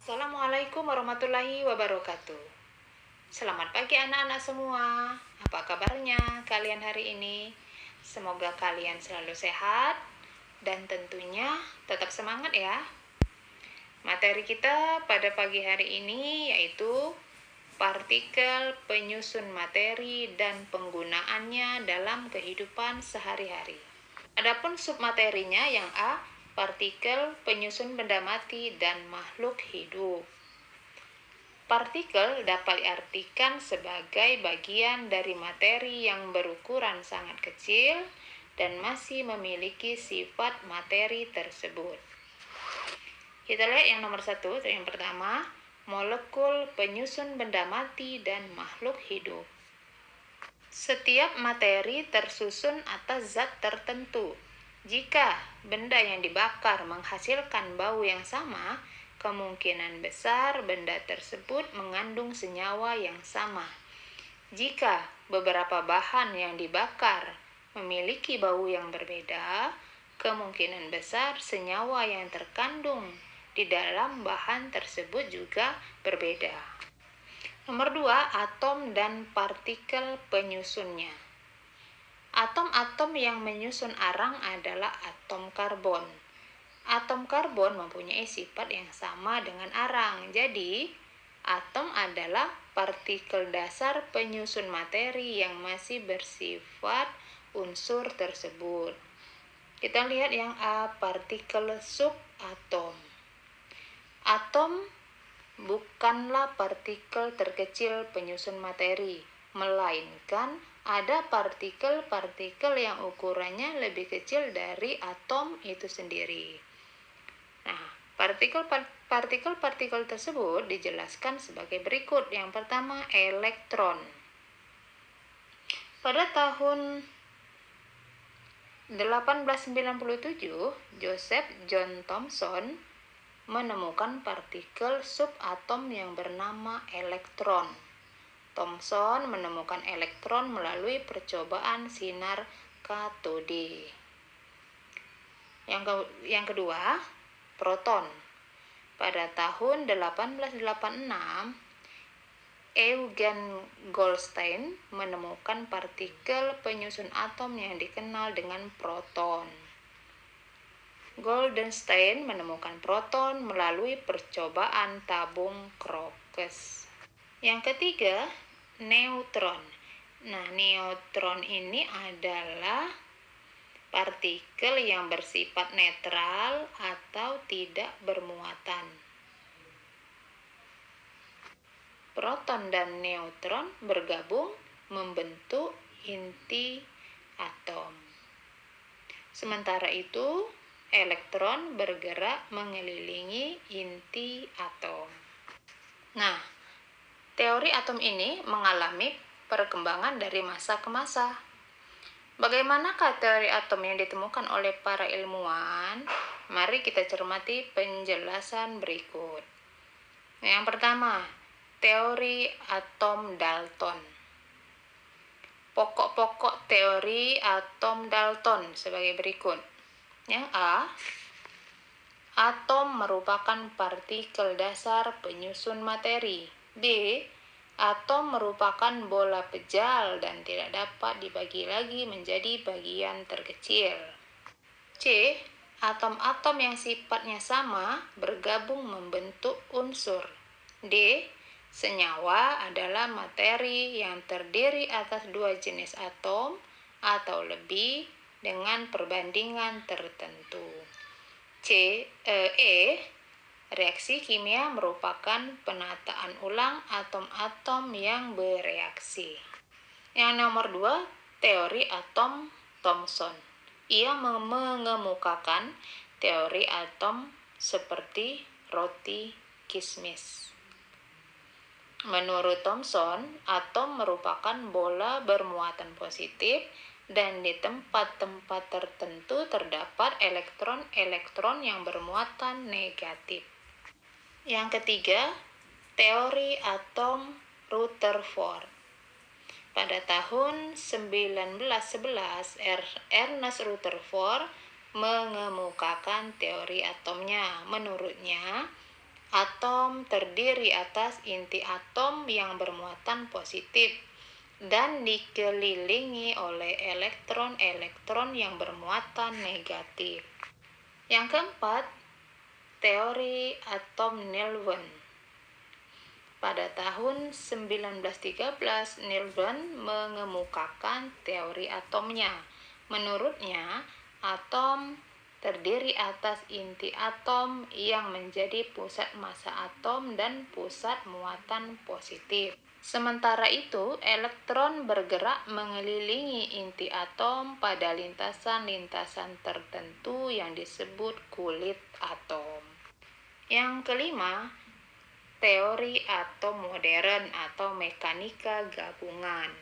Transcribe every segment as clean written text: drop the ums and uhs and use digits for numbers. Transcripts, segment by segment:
Assalamualaikum warahmatullahi wabarakatuh. Selamat pagi anak-anak semua. Apa kabarnya kalian hari ini? Semoga kalian selalu sehat dan tentunya tetap semangat ya. Materi kita pada pagi hari ini yaitu partikel, penyusun materi, dan penggunaannya dalam kehidupan sehari-hari. Adapun submaterinya yang A, partikel, penyusun benda mati, dan makhluk hidup. Partikel dapat diartikan sebagai bagian dari materi yang berukuran sangat kecil dan masih memiliki sifat materi tersebut. Kita lihat yang nomor 1, yang pertama, molekul, penyusun benda mati, dan makhluk hidup. Setiap materi tersusun atas zat tertentu. Jika benda yang dibakar menghasilkan bau yang sama, kemungkinan besar benda tersebut mengandung senyawa yang sama. Jika beberapa bahan yang dibakar memiliki bau yang berbeda, kemungkinan besar senyawa yang terkandung di dalam bahan tersebut juga berbeda. Nomor 2, atom dan partikel penyusunnya. Atom-atom yang menyusun arang adalah atom karbon. Atom karbon mempunyai sifat yang sama dengan arang. Jadi, atom adalah partikel dasar penyusun materi yang masih bersifat unsur tersebut. Kita lihat yang A, partikel subatom. Atom bukanlah partikel terkecil penyusun materi, melainkan ada partikel-partikel yang ukurannya lebih kecil dari atom itu sendiri. Nah, partikel-partikel tersebut dijelaskan sebagai berikut. Yang pertama, elektron. Pada tahun 1897, Joseph John Thomson menemukan partikel subatom yang bernama elektron. Thomson menemukan elektron melalui percobaan sinar katode. Yang kedua, proton. Pada tahun 1886, Eugen Goldstein menemukan partikel penyusun atom yang dikenal dengan proton. Goldstein menemukan proton melalui percobaan tabung Crookes. Yang ketiga, neutron. Nah, neutron ini adalah partikel yang bersifat netral atau tidak bermuatan. Proton dan neutron bergabung membentuk inti atom. Sementara itu, elektron bergerak mengelilingi inti atom. Nah, teori atom ini mengalami perkembangan dari masa ke masa. Bagaimanakah teori atom yang ditemukan oleh para ilmuwan? Mari kita cermati penjelasan berikut. Yang pertama, teori atom Dalton. Pokok-pokok teori atom Dalton sebagai berikut. Yang A, atom merupakan partikel dasar penyusun materi. B, atom merupakan bola pejal dan tidak dapat dibagi lagi menjadi bagian terkecil. C, atom-atom yang sifatnya sama bergabung membentuk unsur. D, senyawa adalah materi yang terdiri atas dua jenis atom atau lebih dengan perbandingan tertentu. Reaksi kimia merupakan penataan ulang atom-atom yang bereaksi. Yang nomor 2, teori atom Thomson. Ia mengemukakan teori atom seperti roti kismis. Menurut Thomson, atom merupakan bola bermuatan positif dan di tempat-tempat tertentu terdapat elektron-elektron yang bermuatan negatif. Yang ketiga, teori atom Rutherford. Pada tahun 1911, Ernest Rutherford mengemukakan teori atomnya. Menurutnya, Atom terdiri atas inti atom yang bermuatan positif dan dikelilingi oleh elektron-elektron yang bermuatan negatif. Yang keempat, teori atom Niels Bohr. Pada tahun 1913, Niels Bohr mengemukakan teori atomnya. Menurutnya, atom terdiri atas inti atom yang menjadi pusat massa atom dan pusat muatan positif. Sementara itu, elektron bergerak mengelilingi inti atom pada lintasan-lintasan tertentu yang disebut kulit atom. Yang kelima, teori atom modern atau mekanika gabungan.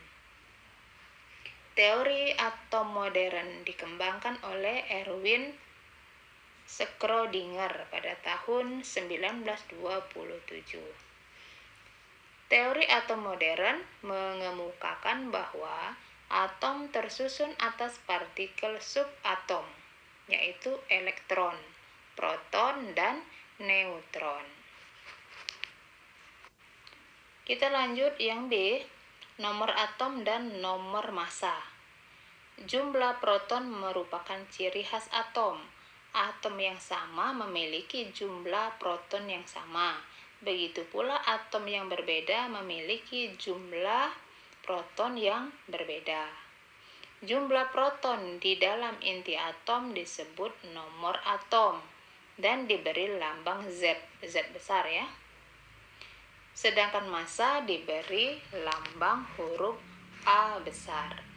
Teori atom modern dikembangkan oleh Erwin Schrödinger pada tahun 1927. Teori atom modern mengemukakan bahwa atom tersusun atas partikel subatom, yaitu elektron, proton, dan neutron. Kita lanjut yang B, nomor atom dan nomor massa. Jumlah proton merupakan ciri khas atom. Atom yang sama memiliki jumlah proton yang sama. Begitu pula atom yang berbeda memiliki jumlah proton yang berbeda. Jumlah proton di dalam inti atom disebut nomor atom dan diberi lambang Z, Z besar ya. Sedangkan massa diberi lambang huruf A besar.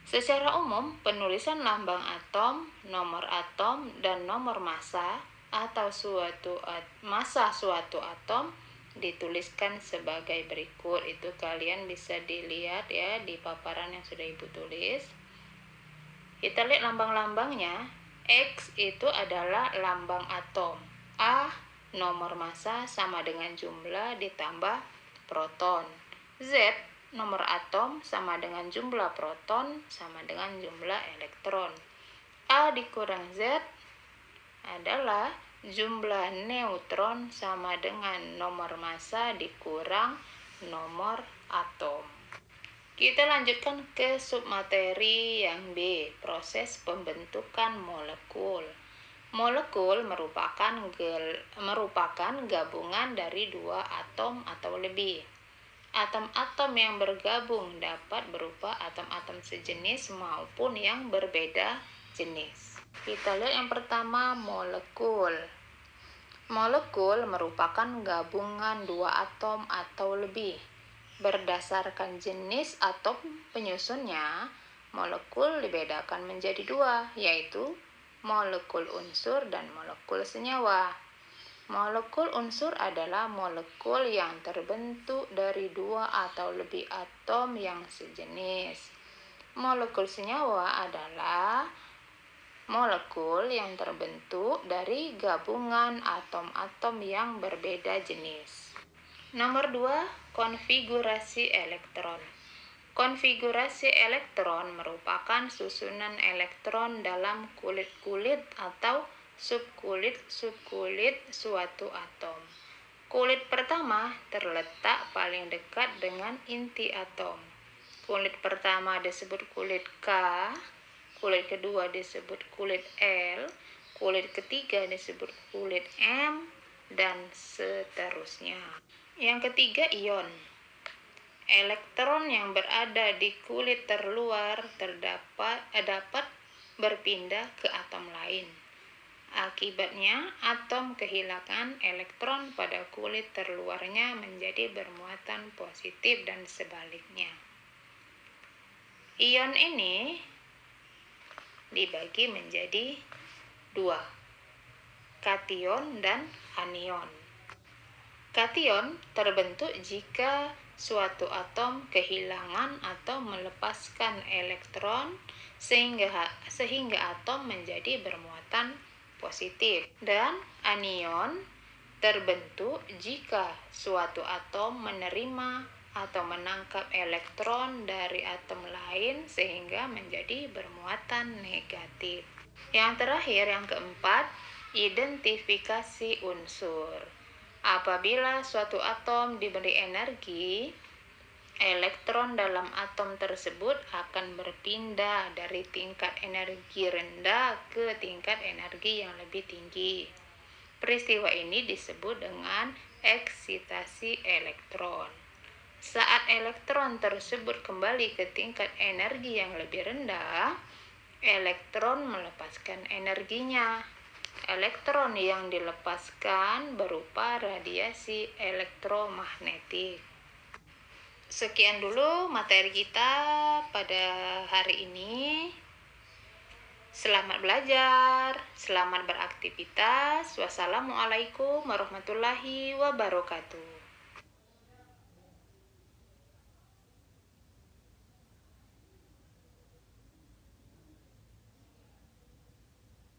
Secara umum, penulisan lambang atom, nomor atom, dan nomor massa atau massa suatu atom dituliskan sebagai berikut. Itu kalian bisa dilihat ya di paparan yang sudah Ibu tulis. Kita lihat lambang-lambangnya. X itu adalah lambang atom. A, nomor massa sama dengan jumlah ditambah proton. Z, nomor atom sama dengan jumlah proton sama dengan jumlah elektron. A dikurang Z adalah jumlah neutron sama dengan nomor massa dikurang nomor atom. Kita lanjutkan ke submateri yang B, proses pembentukan molekul. Molekul merupakan gabungan dari dua atom atau lebih. Atom-atom yang bergabung dapat berupa atom-atom sejenis maupun yang berbeda jenis. Kita lihat yang pertama, molekul. Molekul merupakan gabungan dua atom atau lebih. Berdasarkan jenis atom penyusunnya, molekul dibedakan menjadi dua, yaitu molekul unsur dan molekul senyawa. Molekul unsur adalah molekul yang terbentuk dari dua atau lebih atom yang sejenis. Molekul senyawa adalah molekul yang terbentuk dari gabungan atom-atom yang berbeda jenis. Nomor 2, konfigurasi elektron. Konfigurasi elektron merupakan susunan elektron dalam kulit-kulit atau subkulit suatu atom. Kulit pertama terletak paling dekat dengan inti atom. Kulit pertama disebut kulit K, kulit kedua disebut kulit L, kulit ketiga disebut kulit M, dan seterusnya. Yang ketiga, ion. Elektron yang berada di kulit terluar dapat berpindah ke atom lain. Akibatnya, atom kehilangan elektron pada kulit terluarnya menjadi bermuatan positif dan sebaliknya. Ion ini dibagi menjadi dua, kation dan anion. Kation terbentuk jika suatu atom kehilangan atau melepaskan elektron sehingga atom menjadi bermuatan positif, dan anion terbentuk jika suatu atom menerima atau menangkap elektron dari atom lain sehingga menjadi bermuatan negatif. Yang terakhir, yang keempat, Identifikasi unsur. Apabila suatu atom diberi energi, elektron dalam atom tersebut akan berpindah dari tingkat energi rendah ke tingkat energi yang lebih tinggi. Peristiwa ini disebut dengan eksitasi elektron. Saat elektron tersebut kembali ke tingkat energi yang lebih rendah, elektron melepaskan energinya. Elektron yang dilepaskan berupa radiasi elektromagnetik. Sekian dulu materi kita pada hari ini. Selamat belajar, selamat beraktivitas. Wassalamualaikum warahmatullahi wabarakatuh.